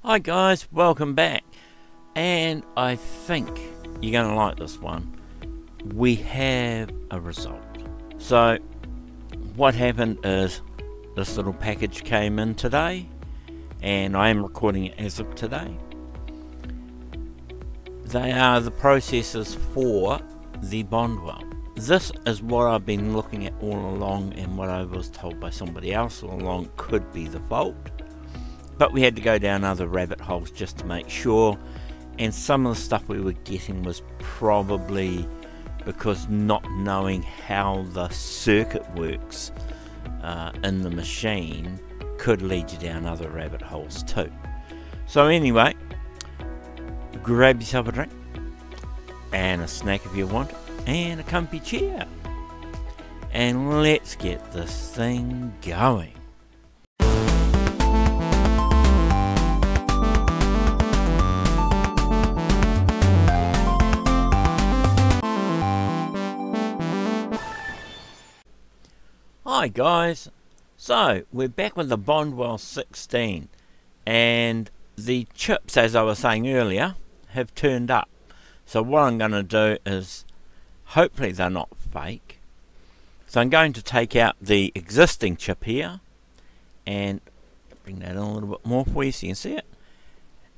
Hi guys, welcome back, and I think you're going to like this one. We have a result. So what happened is this little package came in today, and I am recording it as of today. They are the processors for the Bondwell. This is what I've been looking at all along, and what I was told by somebody else all along could be the fault. But we had to go down other rabbit holes just to make sure, and some of the stuff we were getting was probably because not knowing how the circuit works in the machine could lead you down other rabbit holes too. So anyway, grab yourself a drink and a snack if you want, and a comfy chair, and let's get this thing going. Hi guys, so we're back with the bondwell16, and the chips, as I was saying earlier, have turned up. So what I'm going to do is, hopefully they're not fake, so I'm going to take out the existing chip here and bring that in a little bit more for you so you can see it.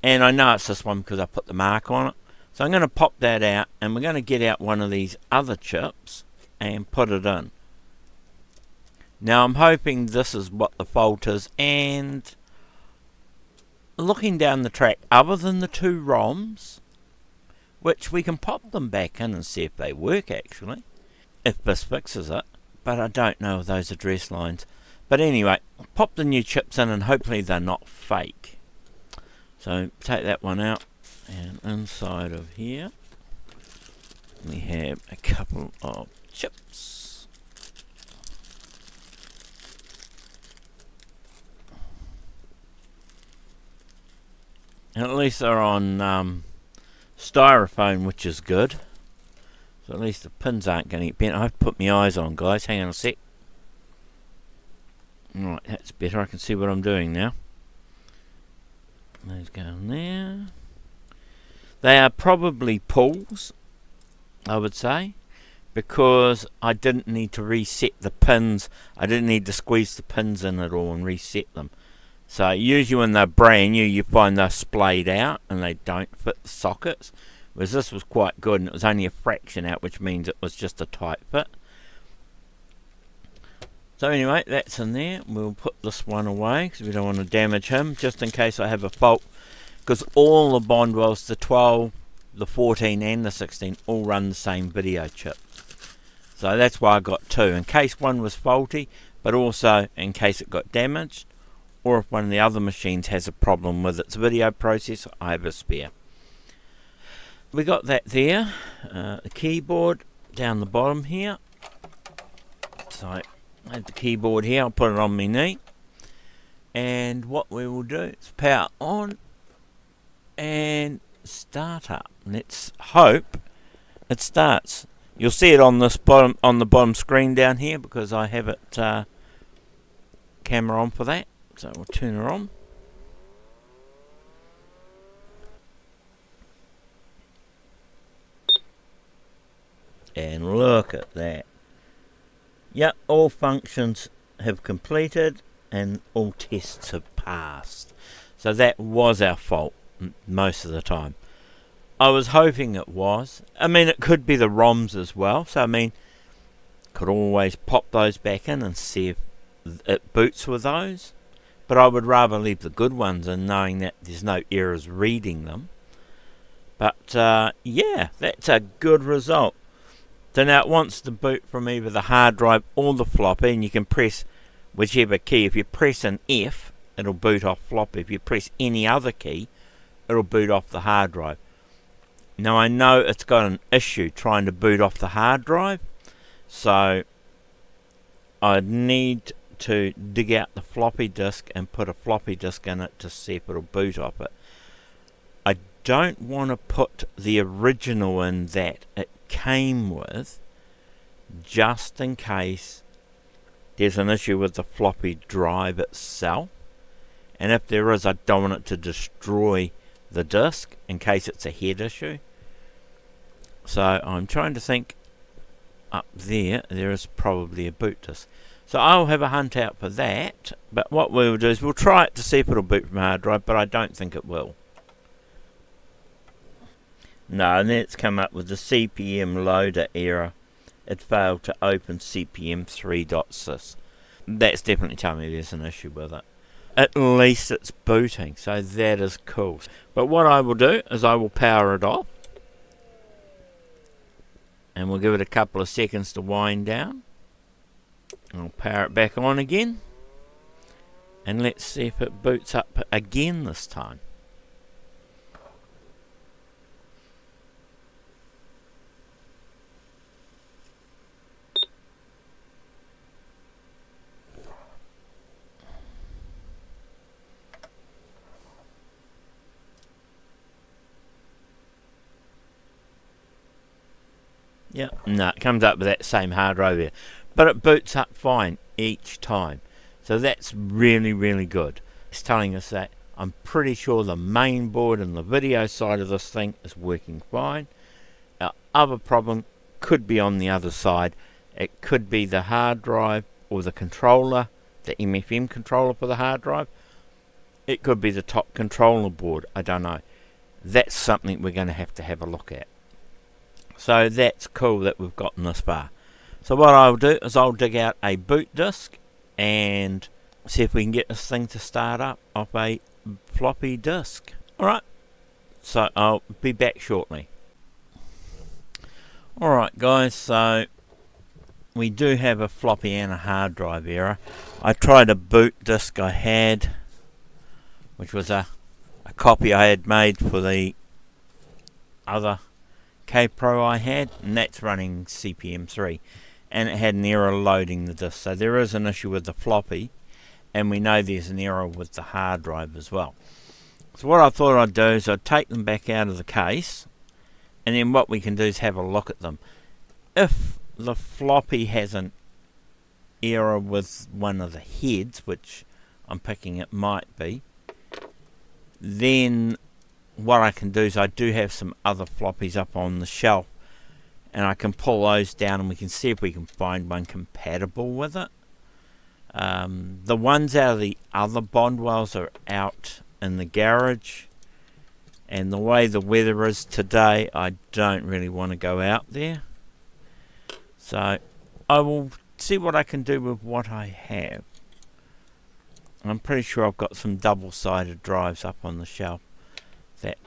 And I know it's this one because I put the mark on it, so I'm going to pop that out, and we're going to get out one of these other chips and put it in. Now I'm hoping this is what the fault is, and looking down the track, other than the two ROMs, which we can pop them back in and see if they work actually, if this fixes it, but I don't know those address lines. But anyway, pop the new chips in and hopefully they're not fake. So take that one out, and inside of here we have a couple of chips. And at least they're on styrofoam, which is good. So at least the pins aren't going to get bent. I have to put my eyes on, guys. Hang on a sec. Alright, that's better. I can see what I'm doing now. Those go in there. They are probably pulls, I would say, because I didn't need to reset the pins. I didn't need to squeeze the pins in at all and reset them. So usually when they're brand new, you find they're splayed out and they don't fit the sockets. Whereas this was quite good, and it was only a fraction out, which means it was just a tight fit. So anyway, that's in there. We'll put this one away because we don't want to damage him, just in case I have a fault. Because all the Bondwells, the 12, the 14 and the 16, all run the same video chip. So that's why I got two, in case one was faulty, but also in case it got damaged, or if one of the other machines has a problem with its video processor, I have a spare. We got that there, the keyboard down the bottom here. So I have the keyboard here, I'll put it on my knee. And what we will do is power on and start up. Let's hope it starts. You'll see it on this bottom, on the bottom screen down here, because I have it camera on for that. So we'll turn her on. And look at that. Yep, all functions have completed and all tests have passed. So that was our fault most of the time. I was hoping it was. I mean, it could be the ROMs as well. So I mean, could always pop those back in and see if it boots with those. But I would rather leave the good ones in, knowing that there's no errors reading them. But yeah, that's a good result. So now it wants to boot from either the hard drive or the floppy, and you can press whichever key. If you press an F, it'll boot off floppy. If you press any other key, it'll boot off the hard drive. Now I know it's got an issue trying to boot off the hard drive, so I'd need to dig out the floppy disk and put a floppy disk in it to see if it'll boot off it. I don't want to put the original in that it came with, just in case there's an issue with the floppy drive itself, and if there is, I don't want it to destroy the disk in case it's a head issue. So I'm trying to think. Up there is probably a boot disk, so I'll have a hunt out for that. But what we'll do is we'll try it to see if it'll boot from a hard drive, but I don't think it will. No, and then it's come up with the CPM loader error. It failed to open CPM 3.sys. That's definitely telling me there's an issue with it. At least it's booting, so that is cool. But what I will do is I will power it off, and we'll give it a couple of seconds to wind down. I'll power it back on again, and let's see if it boots up again this time. Yep, no, it comes up with that same hard drive there, but it boots up fine each time, so that's really, really good. It's telling us that I'm pretty sure the main board and the video side of this thing is working fine. Our other problem could be on the other side. It could be the hard drive or the controller, the MFM controller for the hard drive. It could be the top controller board, I don't know. That's something we're going to have a look at. So that's cool that we've gotten this far. So what I'll do is I'll dig out a boot disk and see if we can get this thing to start up off a floppy disk. Alright, so I'll be back shortly. Alright guys, so we do have a floppy and a hard drive error. I tried a boot disk I had, which was a copy I had made for the other K-Pro I had, and that's running CPM 3, and it had an error loading the disk. So there is an issue with the floppy, and we know there's an error with the hard drive as well. So what I thought I'd do is I'd take them back out of the case, and then what we can do is have a look at them. If the floppy has an error with one of the heads, which I'm picking it might be, then what I can do is I do have some other floppies up on the shelf, and I can pull those down and we can see if we can find one compatible with it. The ones out of the other Bondwells are out in the garage, and the way the weather is today, I don't really want to go out there. So I will see what I can do with what I have. I'm pretty sure I've got some double-sided drives up on the shelf that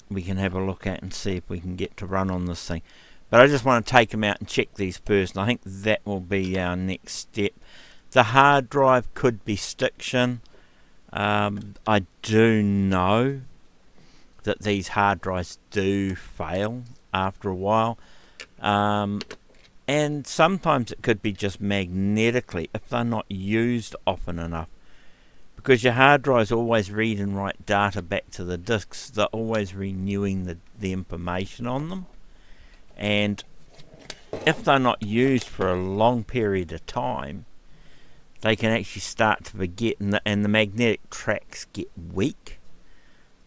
we can have a look at and see if we can get to run on this thing. But I just want to take them out and check these first, and I think that will be our next step. The hard drive could be stiction. I do know that these hard drives do fail after a while, and sometimes it could be just magnetically if they're not used often enough. Because your hard drives always read and write data back to the disks, they're always renewing the information on them. And if they're not used for a long period of time, they can actually start to forget, and the magnetic tracks get weak,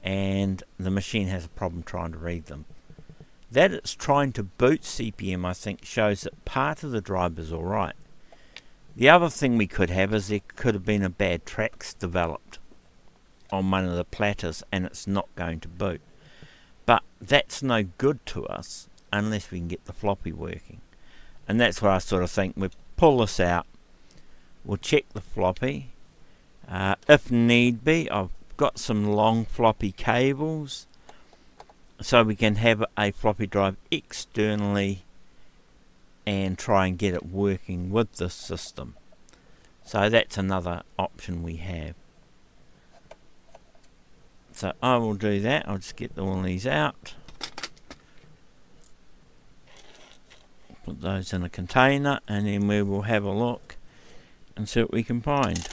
and the machine has a problem trying to read them. That it's trying to boot CPM, I think, shows that part of the drive is alright. The other thing we could have is there could have been a bad tracks developed on one of the platters and it's not going to boot. But that's no good to us unless we can get the floppy working. And that's what I sort of think. We'll pull this out, we'll check the floppy. If need be, I've got some long floppy cables so we can have a floppy drive externally and try and get it working with this system. So that's another option we have. So I will do that. I'll just get all these out, put those in a container, and then we will have a look and see what we can find.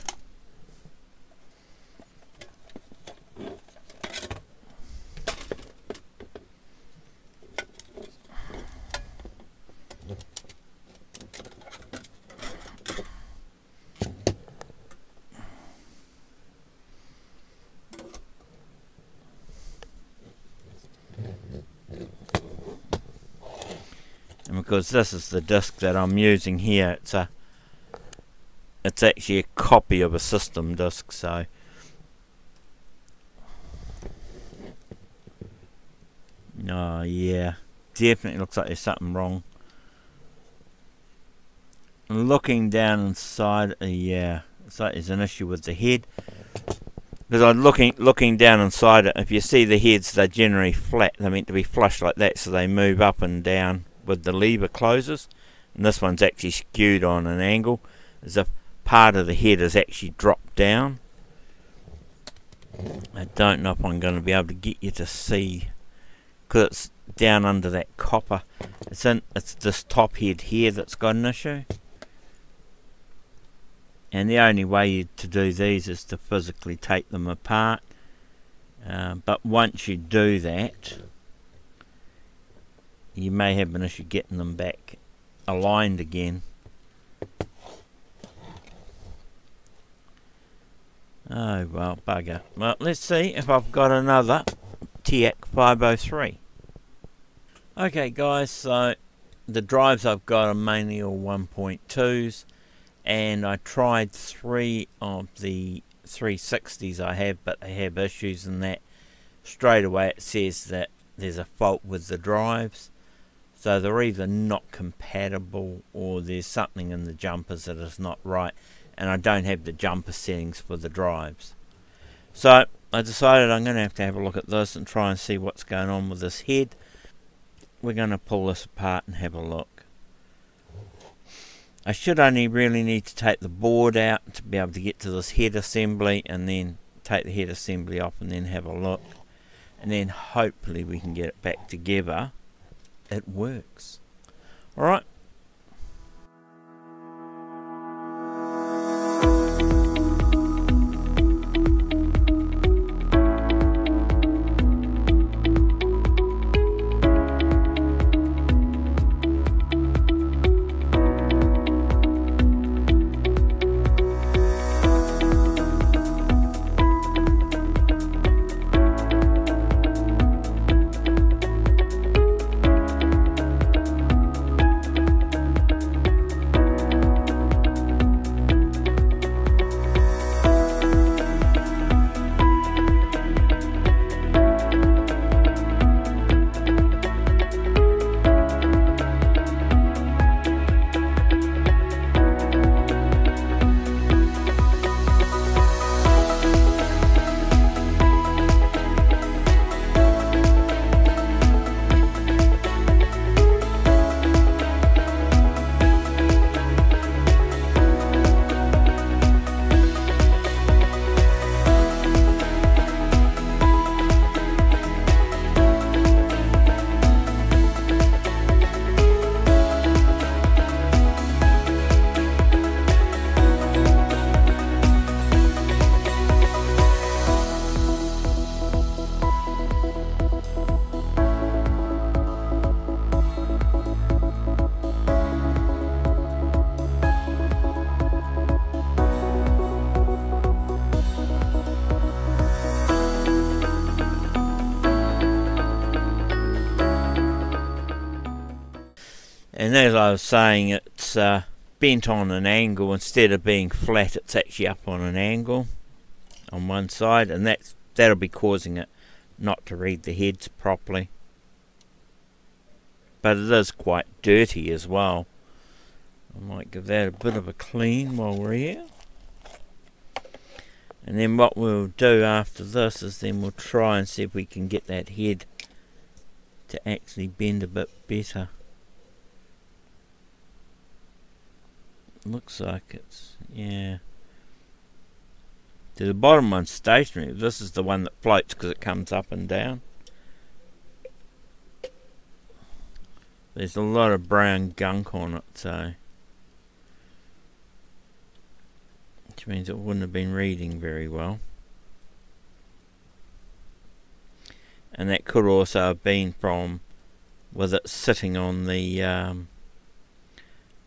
because this is the disc that I'm using here. It's actually a copy of a system disc, so oh yeah, definitely looks like there's something wrong. Looking down inside, yeah, it's like there's an issue with the head. Because I'm looking down inside it, if you see the heads, they're generally flat. They're meant to be flush like that, so they move up and down with the lever closes. And this one's actually skewed on an angle, as if part of the head is actually dropped down. I don't know if I'm going to be able to get you to see, because it's down under that copper. It's this top head here that's got an issue. And the only way to do these is to physically take them apart. But once you do that, you may have an issue getting them back aligned again. Oh well, bugger. Well, let's see if I've got another TAC503. Okay guys, so the drives I've got are mainly all 1.2s. And I tried 3 of the 360s I have, but they have issues in that. Straight away it says that there's a fault with the drives. So they're either not compatible or there's something in the jumpers that is not right. And I don't have the jumper settings for the drives. So I decided I'm going to have a look at this and try and see what's going on with this head. We're going to pull this apart and have a look. I should only really need to take the board out to be able to get to this head assembly, and then take the head assembly off and then have a look. And then hopefully we can get it back together. It works. Alright. And as I was saying, it's bent on an angle. Instead of being flat, it's actually up on an angle on one side, and that'll be causing it not to read the heads properly. But it is quite dirty as well. I might give that a bit of a clean while we're here. And then what we'll do after this is then we'll try and see if we can get that head to actually bend a bit better. Looks like it's, yeah. The bottom one's stationary. This is the one that floats because it comes up and down. There's a lot of brown gunk on it, so which means it wouldn't have been reading very well. And that could also have been from with it sitting on the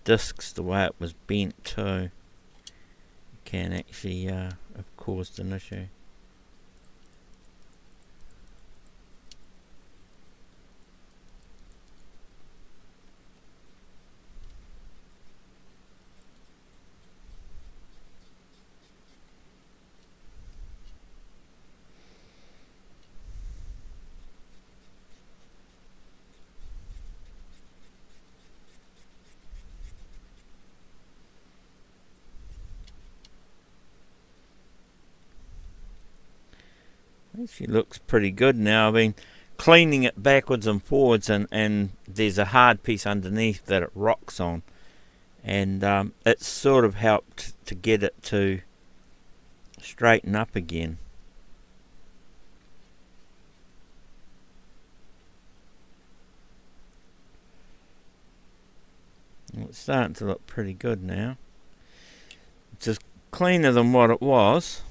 discs, the way it was bent too. It can actually have caused an issue. Actually looks pretty good now. I've been cleaning it backwards and forwards, and there's a hard piece underneath that it rocks on, and it's sort of helped to get it to straighten up again. It's starting to look pretty good now. It's just cleaner than what it was.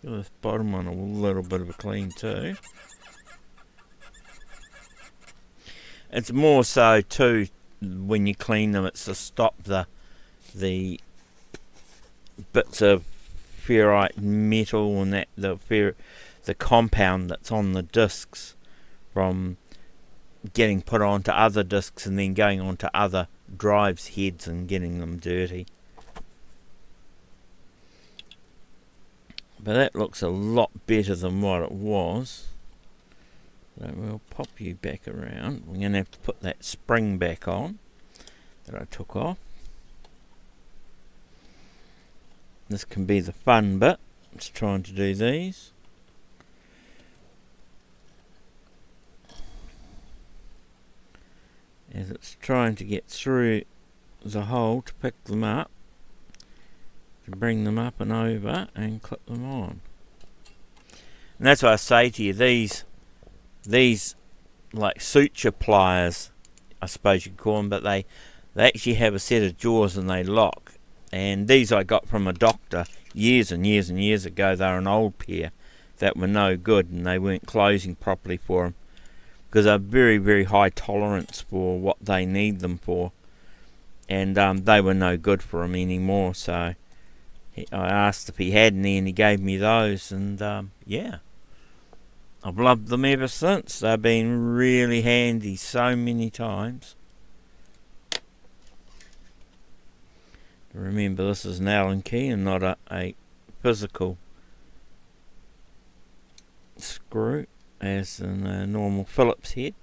Give this bottom one a little bit of a clean too. It's more so too, when you clean them, it's to stop the bits of ferrite metal and that the compound that's on the discs from getting put onto other discs and then going onto other drives heads and getting them dirty. But that looks a lot better than what it was. So we'll pop you back around. We're going to have to put that spring back on that I took off. This can be the fun bit. It's trying to do these. As it's trying to get through the hole to pick them up, to bring them up and over and clip them on. And that's what I say to you, these like suture pliers, I suppose you'd call them, but they actually have a set of jaws and they lock. And these I got from a doctor years and years and years ago. They were an old pair that were no good, and they weren't closing properly for them, because they're very, very high tolerance for what they need them for, and they were no good for him anymore. So I asked if he had any, and he gave me those, and yeah, I've loved them ever since. They've been really handy so many times. Remember, this is an Allen key and not a physical screw as in a normal Phillips head.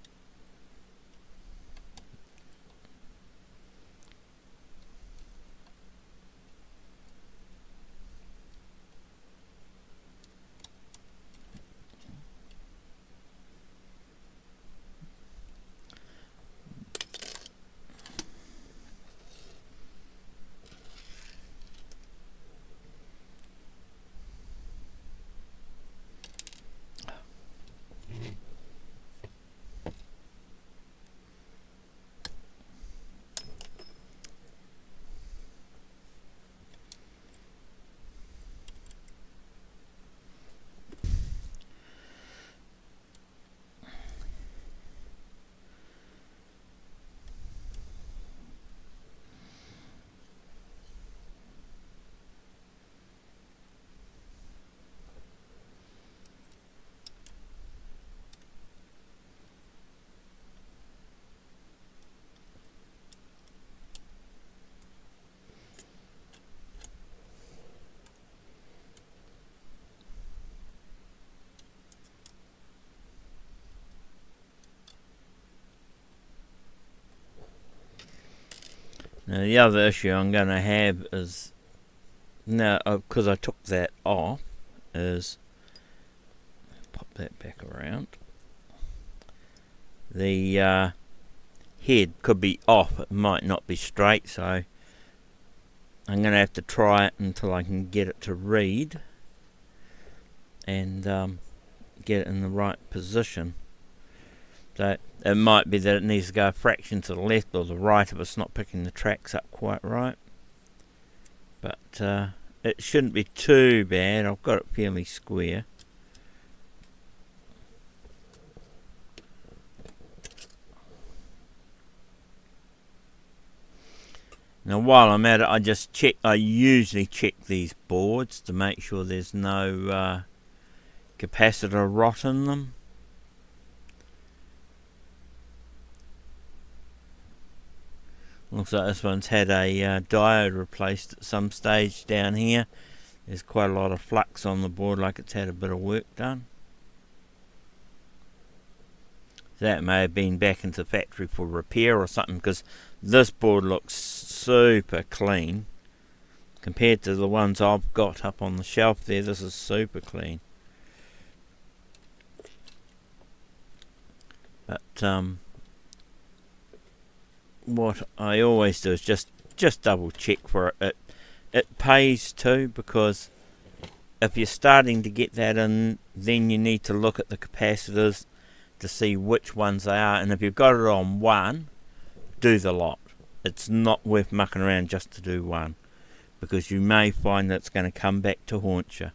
Now the other issue I'm going to have is, now because I took that off, is pop that back around. The head could be off, it might not be straight, so I'm going to have to try it until I can get it to read and get it in the right position. So it might be that it needs to go a fraction to the left or the right if it's not picking the tracks up quite right. But it shouldn't be too bad. I've got it fairly square. Now while I'm at it, I usually check these boards to make sure there's no capacitor rot in them. Looks like this one's had a diode replaced at some stage down here. There's quite a lot of flux on the board, like it's had a bit of work done. That may have been back into the factory for repair or something, because this board looks super clean. compared to the ones I've got up on the shelf there, this is super clean. But what I always do is just double check for it. It pays too, because if you're starting to get that in, then you need to look at the capacitors to see which ones they are, and if you've got it on one, do the lot. It's not worth mucking around just to do one, because you may find that it's going to come back to haunt you.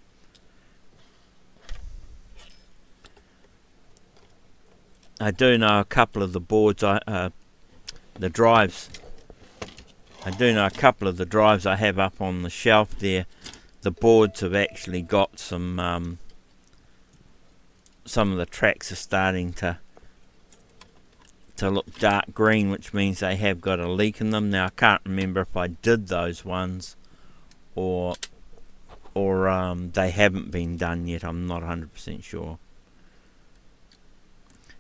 I do know a couple of the boards, the drives. I do know a couple of the drives I have up on the shelf there. The boards have actually got some of the tracks are starting to look dark green, which means they have got a leak in them. Now I can't remember if I did those ones or they haven't been done yet. I'm not 100% sure.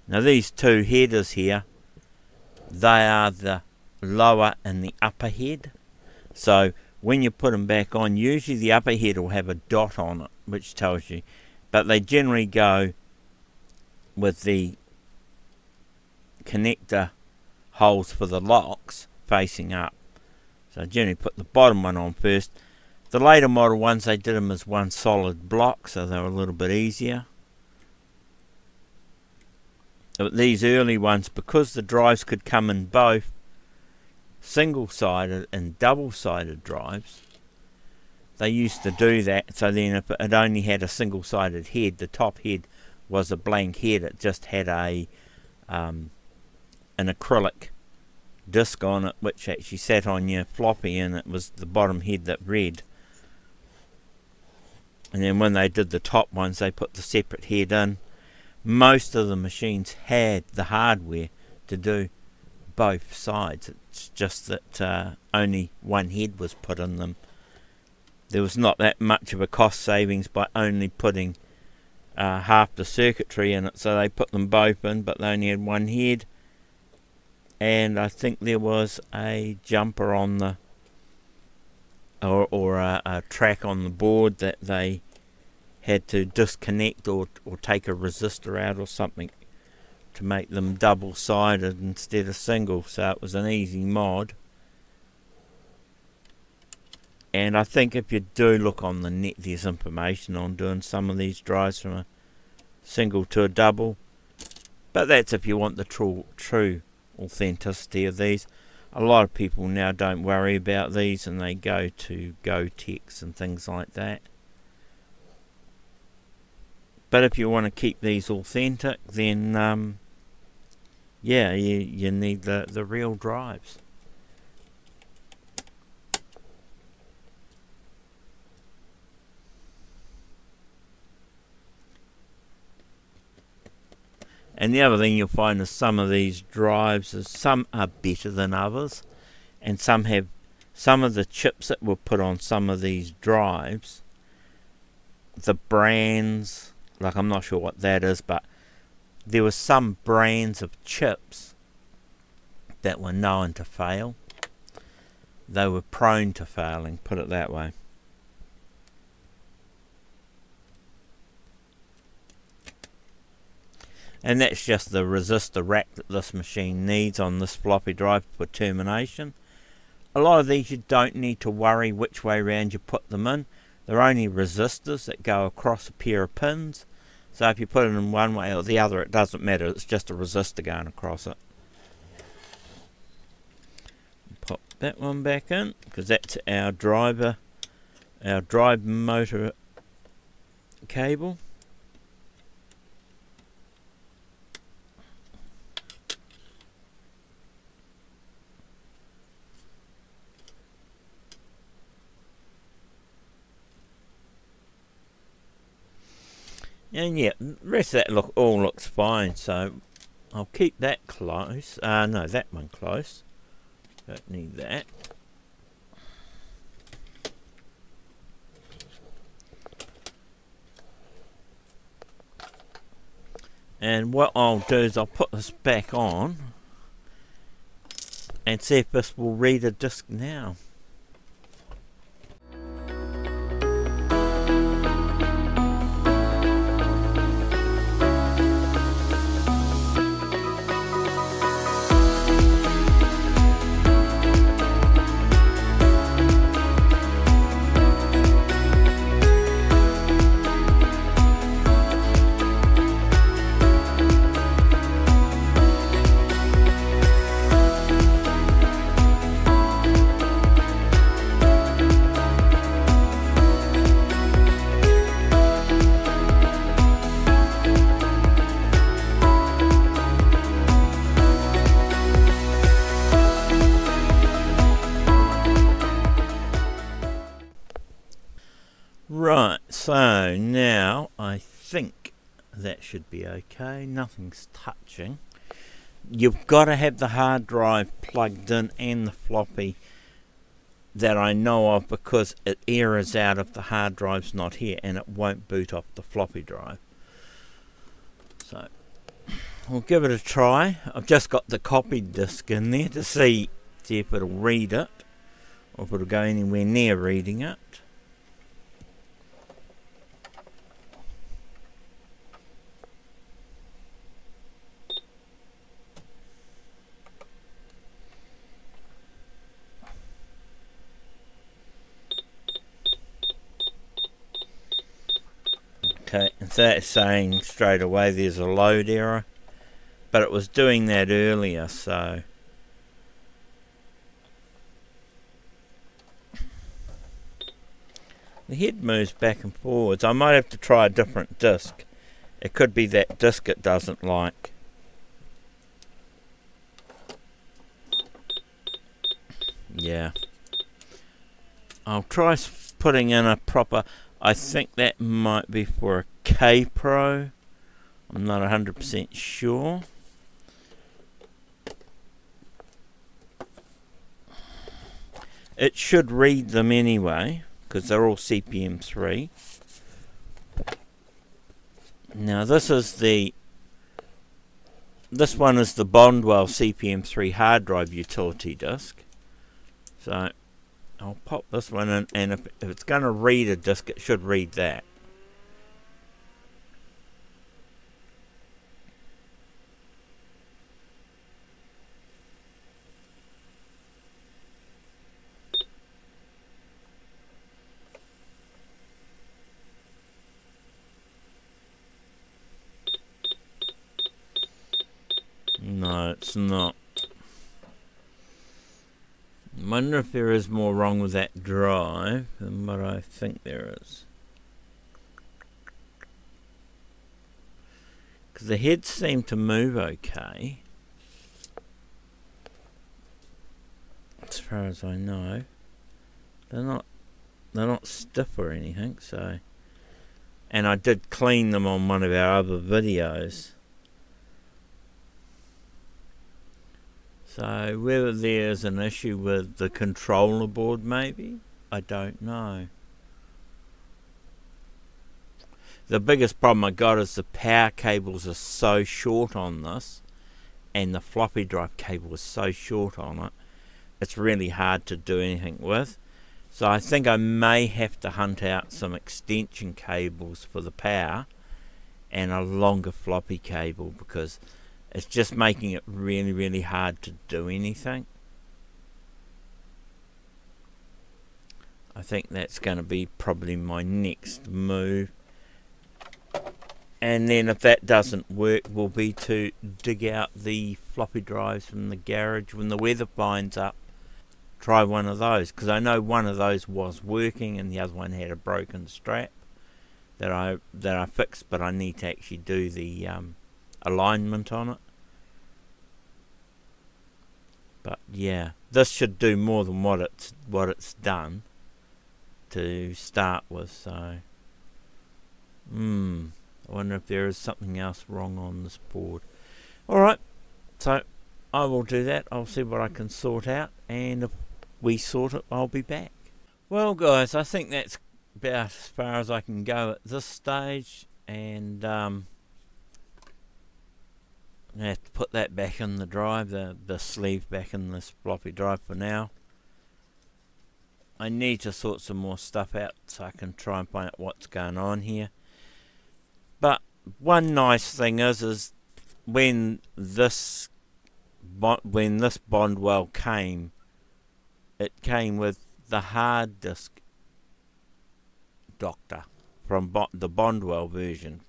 Now these two headers here, they are the lower and the upper head. So when you put them back on, usually the upper head will have a dot on it, which tells you, but they generally go with the connector holes for the locks facing up. So I generally put the bottom one on first. The later model ones, they did them as one solid block, so they were a little bit easier. But these early ones, because the drives could come in both single-sided and double-sided drives, they used to do that. So then if it only had a single-sided head, the top head was a blank head. It just had a an acrylic disc on it, which actually sat on your floppy, and it was the bottom head that read. And then when they did the top ones, they put the separate head in. Most of the machines had the hardware to do both sides. It's just that only one head was put in them. There was not that much of a cost savings by only putting half the circuitry in it, so they put them both in, but they only had one head. And I think there was a jumper on the or a track on the board that they had to disconnect or take a resistor out or something to make them double-sided instead of single. So it was an easy mod. And I think if you do look on the net, there's information on doing some of these drives from a single to a double. But that's if you want the true authenticity of these. A lot of people now don't worry about these, and they go to Go-Tex and things like that. But if you want to keep these authentic, then yeah, you need the real drives. And the other thing you'll find is some of these drives, is some are better than others, and some of the chips that were put on some of these drives, the brands, like I'm not sure what that is, but there were some brands of chips that were known to fail. They were prone to failing, put it that way. And that's just the resistor rack that this machine needs on this floppy drive for termination. A lot of these you don't need to worry which way around you put them in. They're only resistors that go across a pair of pins. So if you put it in one way or the other, it doesn't matter. It's just a resistor going across it. Pop that one back in, because that's our drive motor cable. And yeah, the rest of that all looks fine, so I'll keep that close. No, that one close. Don't need that. And what I'll do is I'll put this back on and see if this will read a disc now. Right, so now I think that should be okay. Nothing's touching. You've got to have the hard drive plugged in and the floppy that I know of, because it errors out if the hard drive's not here and it won't boot off the floppy drive. So we'll give it a try. I've just got the copied disk in there to see if it'll read it, or if it'll go anywhere near reading it. Okay, and so that's saying straight away there's a load error, but it was doing that earlier, so the head moves back and forwards. I might have to try a different disk. It could be that disk it doesn't like. Yeah, I'll try putting in a proper, I think that might be for a K Pro. I'm not 100% sure. It should read them anyway, because they're all CPM3. Now this one is the Bondwell CPM3 hard drive utility disk. So I'll pop this one in, and if it's going to read a disk, it should read that. No, it's not. I wonder if there is more wrong with that drive than what I think there is. Because the heads seem to move okay, as far as I know. They're not stiff or anything, so. And I did clean them on one of our other videos. So whether there's an issue with the controller board, maybe, I don't know. The biggest problem I got is the power cables are so short on this, and the floppy drive cable is so short on it, it's really hard to do anything with. So I think I may have to hunt out some extension cables for the power and a longer floppy cable, because it's just making it really, really hard to do anything. I think that's going to be probably my next move. And then if that doesn't work, will be to dig out the floppy drives from the garage when the weather binds up. Try one of those, because I know one of those was working and the other one had a broken strap that I fixed, but I need to actually do the alignment on it. But yeah, this should do more than what it's done to start with. So I wonder if there is something else wrong on this board. Alright, so I will do that. I'll see what I can sort out, and if we sort it, I'll be back. Well guys, I think that's about as far as I can go at this stage, and I have to put that back in the drive, the sleeve back in this floppy drive for now. I need to sort some more stuff out so I can try and find out what's going on here. But one nice thing is when this Bondwell came, it came with the hard disk doctor from the Bondwell version.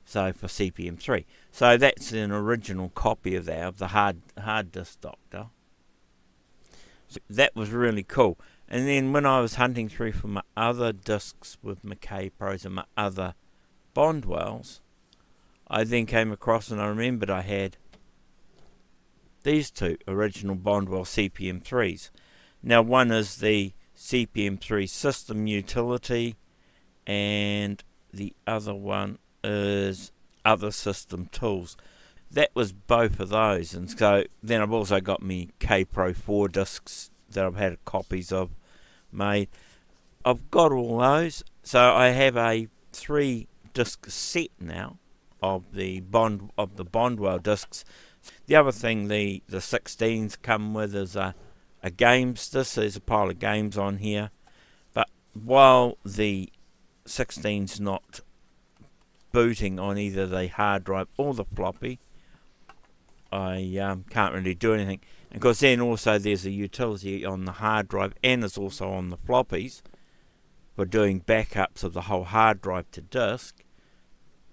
So for CPM3, so that's an original copy of that, of the hard disk doctor. So that was really cool. And then when I was hunting through for my other discs with my K Pros and my other Bondwells, I then came across, and I remembered I had these two original Bondwell CPM3s. Now one is the CPM3 system utility, and the other one is other system tools. That was both of those, and so then I've also got me pt4 discs that I've had copies of made. I've got all those, so I have a 3 disc set now of the Bondwell discs. The other thing the 16s come with is a games disc. There's a pile of games on here, but while the 16's not booting on either the hard drive or the floppy, I can't really do anything. And of course then also there's a utility on the hard drive, and it's also on the floppies for doing backups of the whole hard drive to disk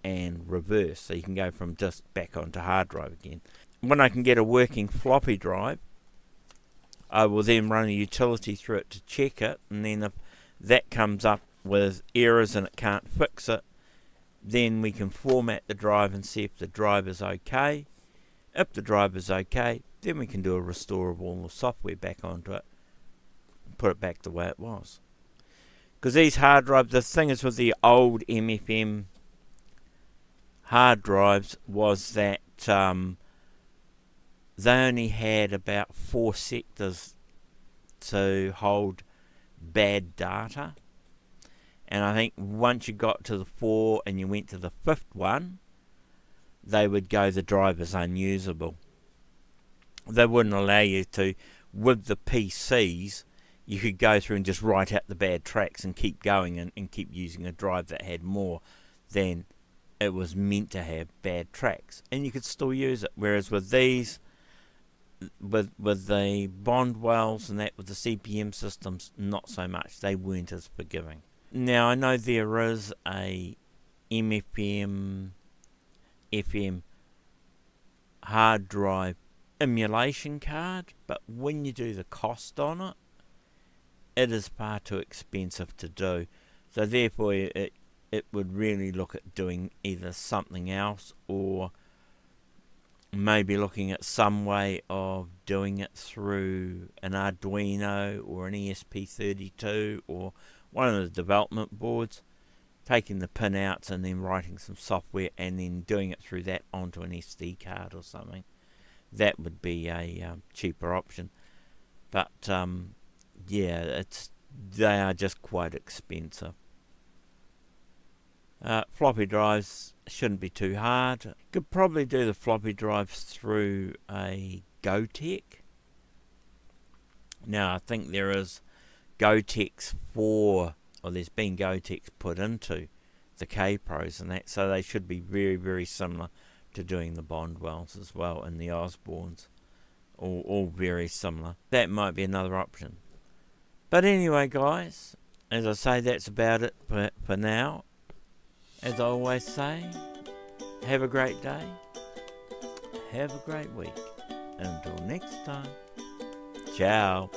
and reverse, so you can go from disk back onto hard drive again. When I can get a working floppy drive, I will then run a utility through it to check it, and then if that comes up with errors and it can't fix it, then we can format the drive and see if the drive is okay. If the drive is okay, then we can do a restore of all the software back onto it and put it back the way it was. Because these hard drives, the thing is with the old MFM hard drives was that they only had about 4 sectors to hold bad data, and I think once you got to the 4 and you went to the 5th one, they would go, the drive is unusable. They wouldn't allow you to, with the PCs, you could go through and just write out the bad tracks and keep going and keep using a drive that had more than it was meant to have bad tracks, and you could still use it. Whereas with these, with the Bondwells and that, with the CPM systems, not so much. They weren't as forgiving. Now I know there is a MFM FM hard drive emulation card, but when you do the cost on it, it is far too expensive to do. So therefore it would really look at doing either something else, or maybe looking at some way of doing it through an Arduino or an ESP32 or one of the development boards, taking the pinouts and then writing some software and then doing it through that onto an SD card or something. That would be a cheaper option. But yeah, they are just quite expensive. Floppy drives shouldn't be too hard. Could probably do the floppy drives through a Gotek. Now I think there is Gotex for, or there's been Gotex put into the K-Pros and that, so they should be very, very similar to doing the Bondwells as well, and the Osbornes. All very similar. That might be another option. But anyway guys, as I say, that's about it for now. As I always say, have a great day, have a great week. Until next time, ciao.